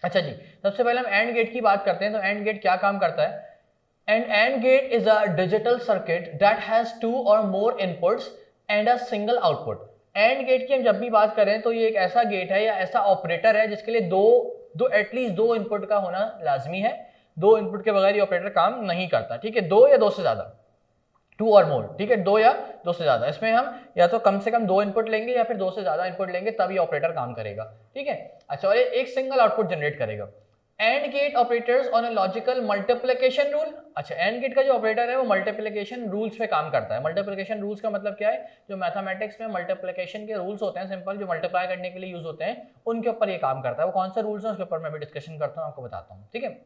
अच्छा जी, सबसे पहले हम एंड गेट की बात करते हैं। तो एंड गेट क्या काम करता है? And gate is a digital circuit that has 2 or more inputs and a single output. And gate की हम जब भी बात करें तो ये एक ऐसा गेट है या ऐसा ऑपरेटर है जिसके लिए दो एटलीस्ट 2 इनपुट का होना लाजमी है। 2 इनपुट के बगैर ये ऑपरेटर काम नहीं करता, ठीक है? 2 या 2 से ज्यादा, 2 और मोर, ठीक है? 2 या 2 से ज्यादा, इसमें हम या तो कम से कम 2 इनपुट लेंगे या फिर 2 से ज्यादा इनपुट लेंगे, तब ये ऑपरेटर काम करेगा, ठीक है? अच्छा, और एक सिंगल आउटपुट जनरेट करेगा। And gate operators on a logical multiplication rule. अच्छा, एंड गेट का जो ऑपरेटर है वो मल्टीप्लिकेशन रूल्स पे काम करता है। मल्टीप्लिकेशन रूल्स का मतलब क्या है? जो मैथमेटिक्स में मल्टीप्लिकेशन के रूल्स होते हैं, सिंपल, जो मल्टीप्लाई करने के लिए यूज होते हैं, उनके ऊपर ये काम करता है। वो कौन से रूल्स हैं उसके ऊपर मैं भी डिस्कशन करता हूँ, आपको बताता हूँ, ठीक है?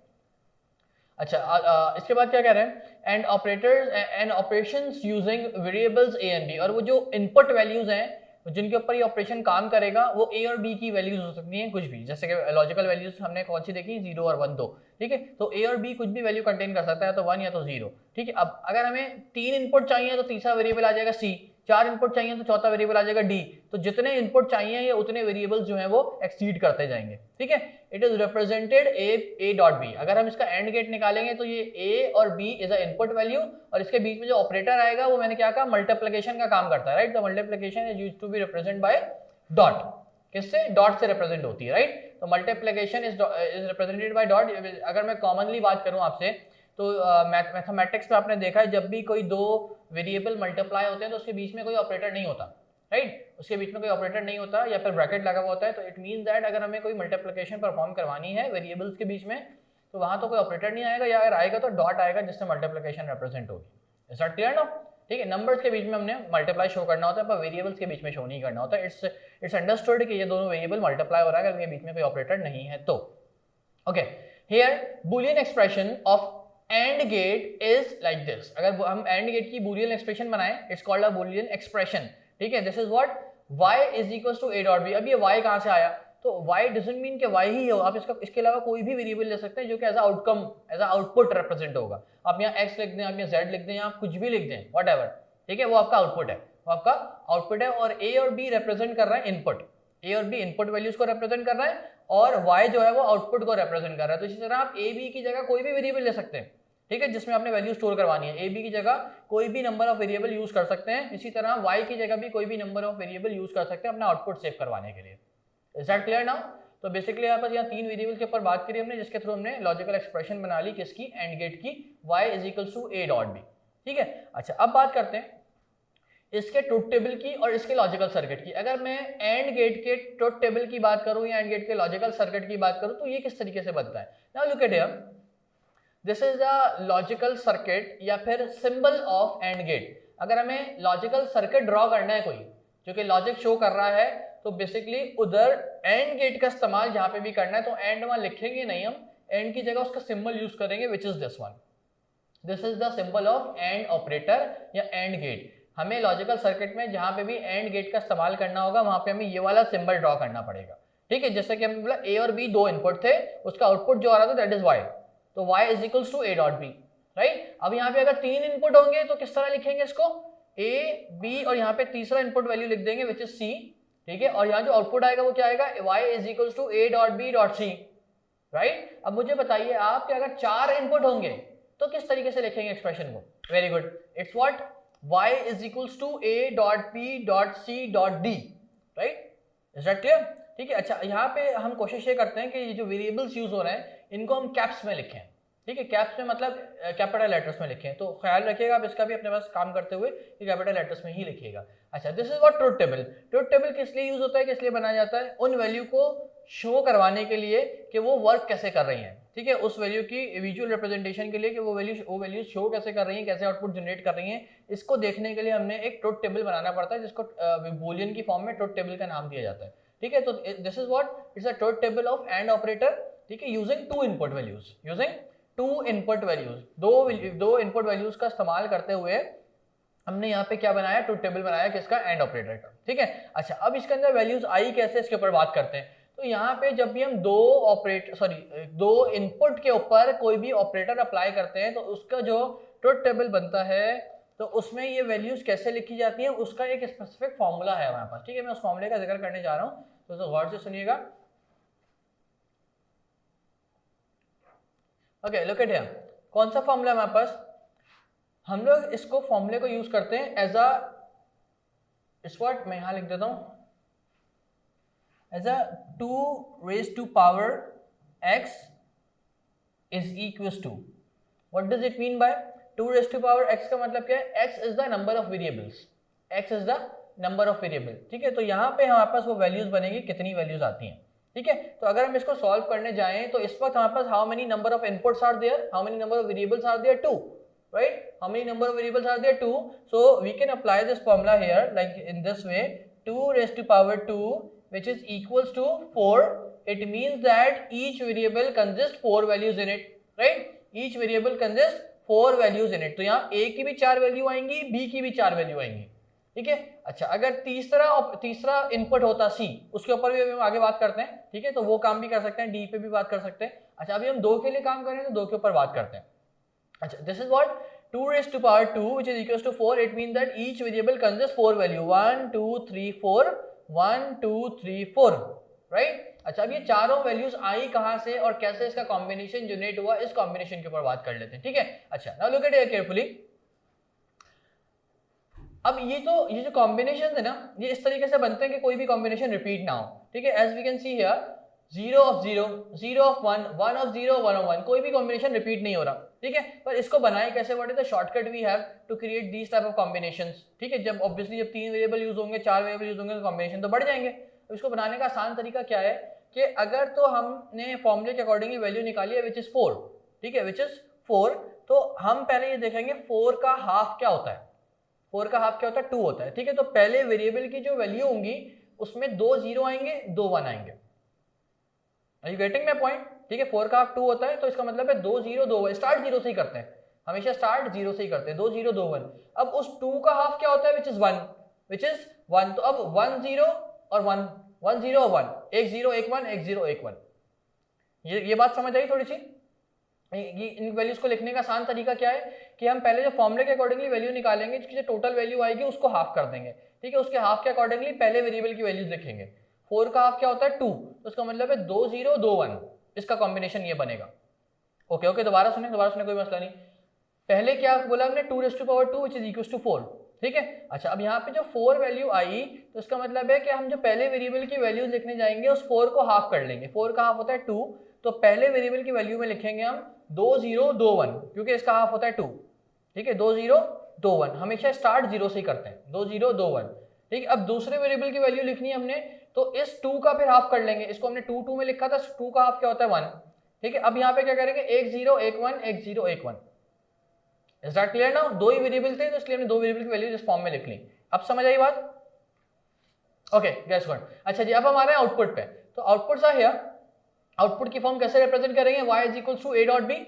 अच्छा, इसके बाद क्या कह रहे हैं? And operators and operations using variables A and B. और वो जो इनपुट वैल्यूज हैं जिनके ऊपर ये ऑपरेशन काम करेगा वो ए और बी की वैल्यूज हो सकती हैं, कुछ भी। जैसे कि लॉजिकल वैल्यूज हमने कौन सी देखी? 0 और 1, 2, ठीक है? तो ए और बी कुछ भी वैल्यू कंटेन कर सकता है, तो 1 या तो 0, ठीक है? अब अगर हमें 3 इनपुट चाहिए तो तीसरा वेरिएबल आ जाएगा सी, 4 इनपुट चाहिए तो चौथा वेरिएबल आ जाएगा डी। तो जितने इनपुट चाहिए ये उतने वेरिएबल्स जो हैं वो एक्सीड करते जाएंगे, ठीक है? It is represented A dot B. अगर हम इसका एंड गेट निकालेंगे तो ये ए और B is a input value, और इसके बीच में जो ऑपरेटर आएगा वो मैंने क्या कहा? मल्टीप्लिकेशन का काम करता है, right? The multiplication is used to be represent by dot. किससे? डॉट से रिप्रेजेंट होती है, राइट? तो multiplication is represented by dot. अगर मैं कॉमनली बात करूं आपसे तो मैथमेटिक्स में आपने देखा है जब भी कोई 2 वेरिएबल मल्टीप्लाई होते हैं तो उसके बीच में कोई ऑपरेटर नहीं होता, राइट? उसके बीच में कोई ऑपरेटर नहीं होता या फिर ब्रैकेट लगा हुआ होता है। तो इट मीन दैट अगर हमें कोई मल्टीप्लिकेशन परफॉर्म करवानी है वेरिएबल्स के बीच में तो वहां तो कोई ऑपरेटर नहीं आएगा, या अगर आएगा तो डॉट आएगा जिससे मल्टीप्लिकेशन रिप्रेजेंट होगी। Is that clear now? ठीक है, नंबर्स के बीच में हमने मल्टीप्लाई शो करना होता है पर वेरिएबल्स के बीच में शो नहीं करना होता। इट्स अंडरस्टूड कि ये दोनों वेरिएबल मल्टीप्लाई हो रहा है अगर इनके बीच में कोई ऑपरेटर नहीं है तो। Okay, here Boolean expression of and gate is like this. अगर हम एंड गेट की बूलियन एक्सप्रेशन बनाएं, it's called a Boolean expression, ठीक है? This is what y is equal to a dot b। अब ये y कहां से आया? तो y डजंट मीन कि y ही हो, आप इसके अलावा कोई भी वेरिएबल ले सकते हैं जो कि as outcome, as output represent होगा। आप यहाँ x लिख दें, आप यहाँ z लिख दें, आप कुछ भी लिख दें, व्हाटएवर, ठीक है? वो आपका आउटपुट है, वो आपका आउटपुट है। और a और b रिप्रेजेंट कर रहा है इनपुट, a और b इनपुट वैल्यूज को रिप्रेजेंट कर रहा है और y जो है वो आउटपुट को रिप्रेजेंट कर रहा है। तो इसी तरह आप a b की जगह कोई भी वेरिएबल ले सकते हैं, ठीक है, जिसमें आपने वैल्यू स्टोर करवानी है। ए बी की जगह कोई भी नंबर ऑफ वेरिएबल यूज कर सकते हैं। इसी तरह वाई की जगह भी कोई भी नंबर ऑफ वेरिएबल यूज कर सकते हैं अपना आउटपुट सेव करवाने के लिए। Is that clear now? तो बेसिकली यहाँ पर यहाँ 3 वेरिएबल के ऊपर बात करी हमने जिसके थ्रू हमने लॉजिकल एक्सप्रेशन बना ली किसकी? एंड गेट की, y is equal to a dot b, ठीक है? अच्छा, अब बात करते हैं इसके ट्रुथ टेबल की और इसके लॉजिकल सर्किट की। अगर मैं एंड गेट के ट्रुथ टेबल की बात करूं या एंड गेट के लॉजिकल सर्किट की बात करूं तो ये किस तरीके से बनता है? Now look at here, this is a logical circuit या फिर सिंबल ऑफ एंड गेट। अगर हमें लॉजिकल सर्किट ड्रॉ करना है कोई जो कि लॉजिक शो कर रहा है तो बेसिकली उधर एंड गेट का इस्तेमाल जहां पे भी करना है तो एंड वहां लिखेंगे नहीं, हम एंड की जगह उसका सिंबल यूज करेंगे which is this one. This is the symbol of and operator या एंड गेट। हमें लॉजिकल सर्किट में जहां पे भी एंड गेट का इस्तेमाल करना होगा वहां पे हमें ये वाला सिंबल ड्रॉ करना पड़ेगा, ठीक है? जैसे कि हमने बोला ए और बी 2 इनपुट थे, उसका आउटपुट जो आ रहा था दैट इज वाई, तो y is equals to a dot b, right? अब यहाँ पे अगर 3 इनपुट होंगे तो किस तरह लिखेंगे इसको? a b और यहाँ पे तीसरा इनपुट वैल्यू लिख देंगे विच इज c, ठीक है? और यहाँ जो आउटपुट आएगा वो क्या आएगा? y is equals to a dot b dot c, right? अब मुझे बताइए आप कि अगर 4 इनपुट होंगे तो किस तरीके से लिखेंगे एक्सप्रेशन को? Very good, it's what? y is equals to a dot b dot c dot d, right? Is that clear? ठीक है। अच्छा, यहाँ पे हम कोशिश ये करते हैं कि ये जो वेरिएबल्स यूज हो रहे हैं इनको हम कैप्स में लिखें, ठीक है? कैप्स में मतलब कैपिटल लेटर्स में लिखें। तो ख्याल रखिएगा आप इसका भी अपने पास काम करते हुए कि कैपिटल लेटर्स में ही लिखिएगा। अच्छा, this is what truth table. Truth table किस लिए यूज होता है, किस लिए बनाया जाता है? उन वैल्यू को शो करवाने के लिए कि वो वर्क कैसे कर रही हैं, ठीक है? उस वैल्यू की विजुअल रिप्रेजेंटेशन के लिए कि वो वैल्यू शो कैसे कर रही हैं, कैसे आउटपुट जनरेट कर रही हैं, इसको देखने के लिए हमने एक ट्रुथ टेबल बनाना पड़ता है जिसको बूलियन की फॉर्म में ट्रुथ टेबल का नाम दिया जाता है, ठीक है? तो this is what it's a truth table of and operator, ठीक है? यूजिंग टू इनपुट वैल्यूज, दो इनपुट वैल्यूज का इस्तेमाल करते हुए हमने यहाँ पे क्या बनाया? ट्रुथ टेबल बनाया किसका? एंड ऑपरेटर का, ठीक है? अच्छा, अब इसके अंदर वैल्यूज आई कैसे, इसके ऊपर बात करते हैं। तो यहाँ पे जब भी हम दो इनपुट के ऊपर कोई भी ऑपरेटर अप्लाई करते हैं तो उसका जो ट्रुथ टेबल बनता है तो उसमें ये वैल्यूज कैसे लिखी जाती है उसका एक स्पेसिफिक फॉर्मूला है हमारे पास, ठीक है? मैं उस फॉर्मूले का जिक्र करने जा रहा हूँ तो गौर से सुनिएगा। ओके लुक एट हियर, कौन सा फॉर्मूला है हमारे पास, हम लोग इसको फॉर्मूले को यूज करते हैं एज अ, इट्स व्हाट, मैं यहां लिख देता हूं, as a 2 raised to power x is equals to, what does it mean by 2 raised to power x का मतलब क्या है, x is the number of variables, x is the number of variable, ठीक है। तो यहाँ पे हमारे पास वो वैल्यूज बनेगी, कितनी वैल्यूज आती हैं, ठीक है। तो अगर हम इसको सॉल्व करने जाएं तो इस वक्त हमारे पास how many number of inputs are there, how many number of variables are there, 2, right, how many number of variables are there, 2, so we can apply this formula here like in this way, 2 raised to power 2 which is equals to 4, it means that each variable consists 4 values in it, right, each variable consists 4 values in it, तो यहाँ a की भी 4 value आएंगी, b की भी 4 value आएंगी, ठीक है। अच्छा अगर तीसरा इनपुट होता c, उसके ऊपर भी हम आगे बात करते हैं, ठीक है, तो वो काम भी कर सकते हैं, d पे भी बात कर सकते हैं। अच्छा अभी हम 2 के लिए काम करें तो 2 के ऊपर बात करते हैं। अच्छा this is what 2 raised to power 2 which is equals to 4, it means that each variable consists 4 value, 1 2 3 4, 1 2 3 4, right। अच्छा अब ये चारों वैल्यूज आई कहां से और कैसे इसका कॉम्बिनेशन जनरेट हुआ, इस कॉम्बिनेशन के ऊपर बात कर लेते हैं, ठीक है। अच्छा now look at it carefully, अब ये जो कॉम्बिनेशन है ना, ये इस तरीके से बनते हैं कि कोई भी कॉम्बिनेशन रिपीट ना हो, ठीक है। As we can see here 0 of 0, 0 of 1, 1 of 0, 1 of 1, कोई भी कॉम्बिनेशन रिपीट नहीं हो रहा, ठीक है। पर इसको बनाए कैसे, what is the shortcut we have to create these type of combinations, ठीक है। जब ऑब्वियसली जब 3 वेरिएबल यूज होंगे, 4 वेरिएबल यूज होंगे तो कॉम्बिनेशन तो बढ़ जाएंगे। तो इसको बनाने का आसान तरीका क्या है कि अगर तो हमने फॉर्मूले के अकॉर्डिंगली वैल्यू निकाली है विच इज 4, ठीक है, विच इज 4, तो हम पहले ये देखेंगे 4 का हाफ क्या होता है, 4 का हाफ क्या होता है, 2 होता है, ठीक है। तो पहले वेरिएबल की जो वैल्यू होंगी उसमें 2 0 आएंगे, 2 1 आएंगे, Are you getting my point? ठीक है, 4 का हाफ 2 होता है, तो इसका मतलब है 2 0 2 1, स्टार्ट 0 से ही करते हैं, हमेशा स्टार्ट 0 से ही करते हैं, 2 0 2 1। अब उस 2 का हाफ क्या होता है, विच इज 1, विच इज 1, तो अब 1 0 और 1, 1 0 और 1, 1 0 1 1, 1 0 1 1, ये बात समझ आई थोड़ी सी। इन वैल्यूज को लिखने का आसान तरीका क्या है कि हम पहले जो फॉर्मूले के अकॉर्डिंगली वैल्यू निकालेंगे, जिसकी जो टोटल वैल्यू आएगी उसको हाफ कर देंगे, ठीक है। उसके हाफ के अकॉर्डिंगली पहले वेरिएबल की वैल्यूज लिखेंगे। 4 का हाफ क्या होता है 2, तो उसका मतलब है 2 0 2 1, इसका कॉम्बिनेशन ये बनेगा। ओके ओके, दोबारा सुने कोई मसला नहीं। पहले क्या बोला हमने, 2 raised to power 2 which is equals to 4, ठीक है। अच्छा अब यहाँ पे जो 4 वैल्यू आई, तो इसका मतलब है कि हम जो पहले वेरिएबल की वैल्यूज लिखने जाएंगे उस 4 को हाफ कर लेंगे। 4 का हाफ होता है 2, तो पहले वेरिएबल की वैल्यू में लिखेंगे हम 2 0 2 1, क्योंकि इसका हाफ होता है 2, ठीक है। 2 0 2 1, हमेशा स्टार्ट 0 से ही करते हैं, 2 0 2 1, ठीक है। अब दूसरे वेरिएबल की वैल्यू लिखनी है हमने, तो इस 2 का फिर हाफ कर लेंगे, इसको हमने 2 2 में लिखा था, 2 का हाफ क्या होता है 1, ठीक है। अब यहाँ पे क्या करेंगे, 1 0 1 1, 1 0 1 1, is that clear now. 2 he variable थे तो इसलिए हमने 2 वेरिएबल की वैल्यू इस फॉर्म में लिख ली। अब समझ आई बात, ओके गेस गुड। अच्छा जी अब हमारे आउटपुट पे, तो आउटपुट सा हियर, आउटपुट की फॉर्म कैसे रिप्रेजेंट करेंगे, y is equal to a dot b,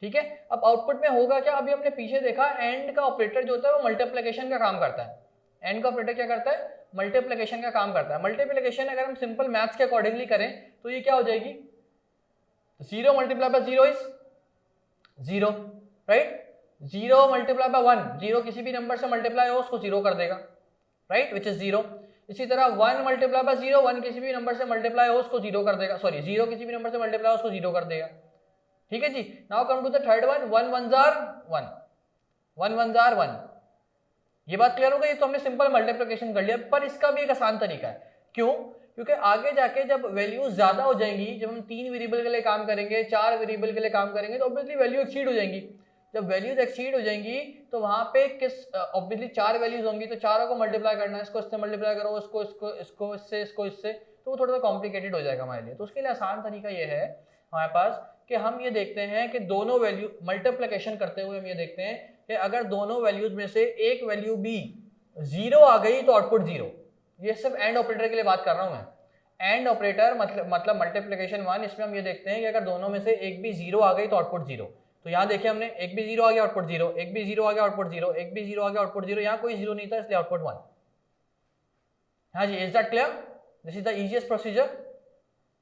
ठीक है। अब आउटपुट में होगा क्या, अभी हमने पीछे देखा एंड का ऑपरेटर जो होता है वो मल्टीप्लिकेशन का काम करता है। एंड का ऑपरेटर क्या करता है, मल्टीप्लिकेशन का काम करता है। मल्टीप्लिकेशन अगर हम सिंपल मैथ्स के अकॉर्डिंगली करें तो ये क्या हो जाएगी, 0 multiply by 0 is 0, right. 0 multiply by 1, 0 किसी भी नंबर से मल्टीप्लाई हो उसको 0 कर देगा, राइट, विच इज 0। इसी तरह 1 मल्टीप्लाई बाय 0, 1 किसी भी नंबर से मल्टीप्लाई हो उसको 0 कर देगा, सॉरी 0 किसी भी नंबर से मल्टीप्लाई हो उसको 0 कर देगा, ठीक है जी। Now come to the third one, 1 1 जार 1, 1 1 जार 1, ये बात क्लियर हो गई। तो हमने सिंपल मल्टीप्लिकेशन कर लिया, पर इसका भी एक आसान तरीका है, क्यों, क्योंकि आगे जाके जब वैल्यूज ज्यादा हो जाएंगी, जब हम 3 वेरिएबल के लिए काम करेंगे, 4 वेरिएबल के लिए काम करेंगे, तो ऑब्वियसली वैल्यू एक्सीड हो जाएंगी। जब वैल्यूज एक्सीड हो जाएंगी तो वहां पे किस ऑब्वियसली 4 वैल्यूज होंगी, तो चारों को मल्टीप्लाई करना है, इसको इससे मल्टीप्लाई करो, इसको इससे, तो वो थोड़ा सा कॉम्प्लिकेटेड हो जाएगा हमारे लिए। तो उसके लिए आसान तरीका ये है हमारे पास कि हम ये देखते हैं कि दोनों वैल्यू मल्टीप्लिकेशन करते हुए हम ये देखते हैं कि अगर दोनों वैल्यूज में से एक वैल्यू भी 0 आ गई तो आउटपुट 0। ये सिर्फ एंड ऑपरेटर के लिए बात कर रहा हूं मैं। एंड ऑपरेटर मतलब मल्टीप्लिकेशन 1, इसमें हम ये देखते हैं कि अगर दोनों में से एक भी 0 आ गई तो आउटपुट 0। तो यहाँ देखिए हमने एक भी 0 आ गया आउटपुट 0, एक भी 0 आ गया आउटपुट 0, एक भी 0 आ गया आउटपुट 0, यहाँ कोई 0 नहीं था इसलिए आउटपुट 1। हाँ जी, is that clear, this is the easiest procedure,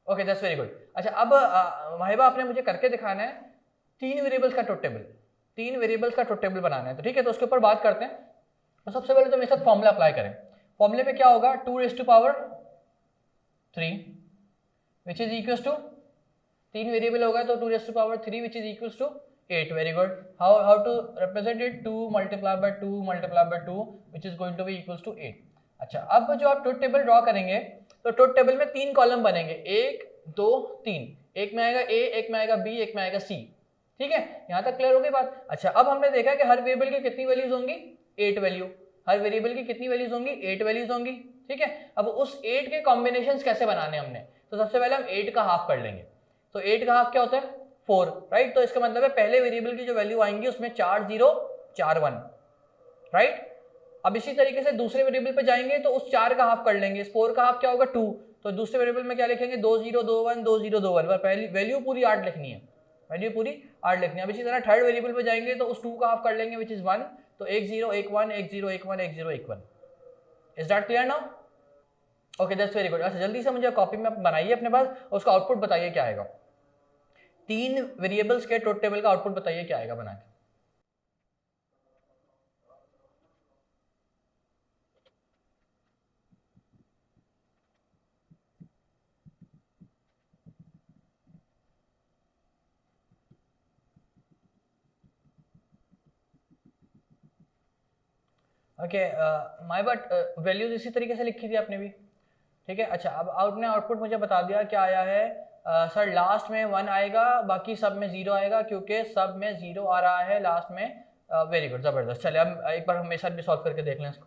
okay that's very good. अच्छा अब वाहिबा आपने मुझे करके दिखाना है 3 वेरिएबल्स का ट्रुथ टेबल, 3 वेरिएबल्स का ट्रुथ टेबल बनाना है, तो ठीक है, तो उसके ऊपर बात करते हैं। तो सबसे पहले तो मेरे साथ फॉर्मूला अप्लाई करें। फॉर्मूले में क्या होगा, 2 raised to power 3 which is equals to 3 variable होगा तो 2 raised to power 3 which is equals to 8. Very good. How to represent it? 2 multiplied by 2 multiplied by 2 which is going to be equals to 8. अच्छा, अब जो आप truth table draw करेंगे तो truth table में 3 column बनेंगे, 1 2 3, एक में आएगा A, एक में आएगा B, एक में आएगा C. ठीक है, यहाँ तक क्लियर हो गई बात. अच्छा, अब हमने देखा कि हर वेरिएबल की कितनी वैल्यूज होंगी, 8 वैल्यू. हर वेरिएबल की कितनी वैल्यूज होंगी, 8 वैल्यूज होंगी. ठीक है, अब उस 8 के कॉम्बिनेशंस कैसे बनाने हमने, तो सबसे पहले हम 8 का हाफ कर लेंगे. तो 8 का हाफ क्या होता है, 4, राइट. तो इसका मतलब है पहले वेरिएबल की जो वैल्यू आएंगी उसमें 4 0 4 1, राइट. अब इसी तरीके से दूसरे वेरिएबल पे जाएंगे तो उस 4 का हाफ कर लेंगे. इस 4 का हाफ क्या होगा, 2. तो दूसरे वेरिएबल में क्या लिखेंगे, 2 0 2 1 2 0 2 1. पर पहली वैल्यू पूरी 8 लिखनी है, वैल्यू पूरी 8 लिखनी है. अब इसी तरह थर्ड वेरिएबल पे जाएंगे तो उस 2 का हाफ कर लेंगे विच इज 1. तो 1 0 1 1 1 0 1 1 1 0 1 1. Is that clear now? Okay, that's very good. अच्छा, जल्दी से मुझे कॉपी में बनाइए अपने पास और उसका आउटपुट बताइए क्या आएगा. 3 वेरिएबल्स के ट्रुथ टेबल का आउटपुट बताइए क्या आएगा बना के. ओके, माय बट वैल्यूज इसी तरीके से लिखी थी आपने भी. ठीक है. अच्छा, अब आपने आउटपुट मुझे बता दिया क्या आया है. सर लास्ट में 1 आएगा, बाकी सब में 0 आएगा क्योंकि सब में 0 आ रहा है लास्ट में. वेरी गुड, जबरदस्त. चलिए अब एक बार हम मेरे साथ भी सॉल्व करके देख लें इसको.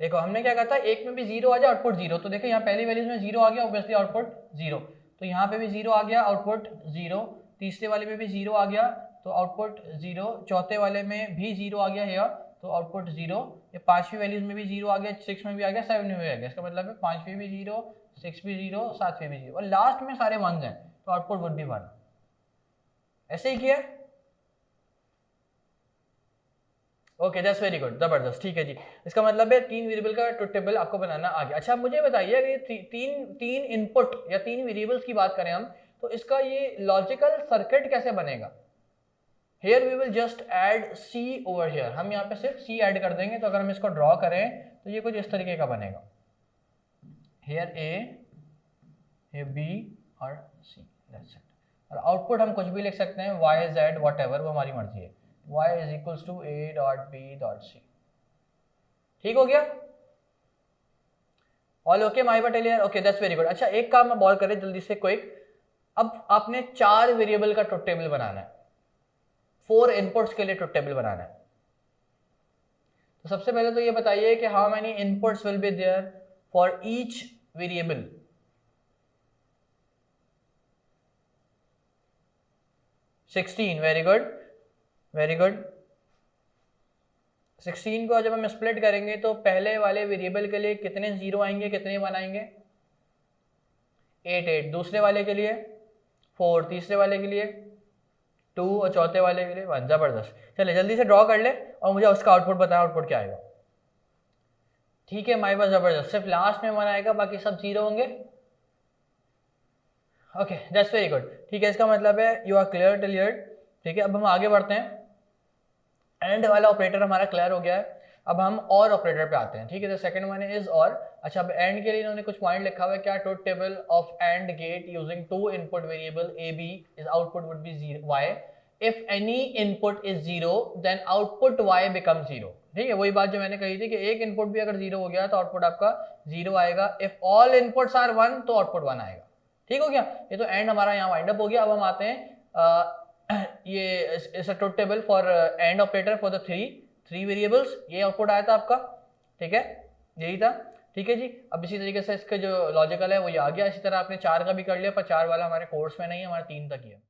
देखो हमने क्या कहा था, एक में भी 0 आ जाए आउटपुट 0. तो देखो यहाँ पहली वैल्यूज में 0 आ गया, ऑब्वियसली आउटपुट 0. तो यहाँ पे भी 0 आ गया, आउटपुट 0. तीसरे वाले में भी 0 आ गया तो आउटपुट 0. चौथे वाले में भी 0 आ गया है तो आउटपुट 0. ये पांचवी वैल्यूज में भी 0 आ गया, 6 में भी आ गया, 7 में भी आ गया. इसका मतलब है पांचवी भी 0, 6 भी 0, 7 भी 0 और लास्ट में सारे 1s हैं तो आउटपुट वुड बी 1. ऐसे ही किया. ओके, दैट्स वेरी गुड, जबरदस्त. ठीक है जी, इसका मतलब है 3 वेरिएबल का ट्रुथ टेबल आपको बनाना आ गया. अच्छा, मुझे बताइए कि तीन इनपुट या 3 वेरिएबल्स की बात करें हम तो इसका ये लॉजिकल सर्किट कैसे बनेगा. Here we will just add C over here. हम यहाँ पे सिर्फ C ऐड कर देंगे. तो अगर हम इसको ड्रॉ करें तो ये कुछ इस तरीके का बनेगा. Here A, here B और C. That's it. और आउटपुट हम कुछ भी लिख सकते हैं, Y Z whatever, वो हमारी मर्जी है. Y is equals to A dot B dot C. ठीक हो गया? All okay, my batalier? Okay, that's very good. अच्छा, एक काम हम और करें जल्दी से क्विक. अब आपने 4 वेरिएबल का ट्रुथ टेबल बनाना है, 4 इनपुट्स के लिए ट्रुथ टेबल बनाना है. तो सबसे पहले तो ये बताइए कि how many inputs will be there for each variable. Sixteen. Very good, very good. 16 को जब हम स्प्लिट करेंगे तो पहले वाले वेरिएबल के लिए कितने 0 आएंगे, कितने 1 आएंगे, 8 8. दूसरे वाले के लिए 4, तीसरे वाले के लिए 2 और चौथे वाले के लिए 1. जबरदस्त. चलिए जल्दी से ड्रॉ कर ले और मुझे उसका आउटपुट बताएं, आउटपुट क्या आएगा. ठीक है माई बात, जबरदस्त. सिर्फ लास्ट में 1 आएगा, बाकी सब 0 होंगे. Okay, that's very good. ठीक है, इसका मतलब है you are clear till here. ठीक है, अब हम आगे बढ़ते हैं. एंड वाला ऑपरेटर हमारा क्लियर हो गया है. अब हम और ऑपरेटर पे आते हैं. ठीक है, तो सेकंड वन इज और. अच्छा, अब एंड के लिए इन्होंने कुछ पॉइंट लिखा हुआ है. क्या, truth table of and gate using 2 input variable A B is output would be 0 y. If any input is 0 then output y become 0. ठीक है, वही बात जो मैंने कही थी कि एक इनपुट भी अगर 0 हो गया तो आउटपुट आपका 0 आएगा. इफ ऑल इनपुट्स आर 1 तो आउटपुट 1 आएगा. ठीक हो गया. ये तो एंड हमारा यहाँ वाइंड अप हो गया. अब हम आते हैं ये इस truth table for and operator for the three variables. ये आउटपुट आया था आपका. ठीक है, यही था. ठीक है जी. अब इसी तरीके से इसका जो लॉजिकल है वो ये आ गया. इसी तरह आपने 4 का भी कर लिया, पर 4 वाला हमारे कोर्स में नहीं है, हमारा 3 तक ही है.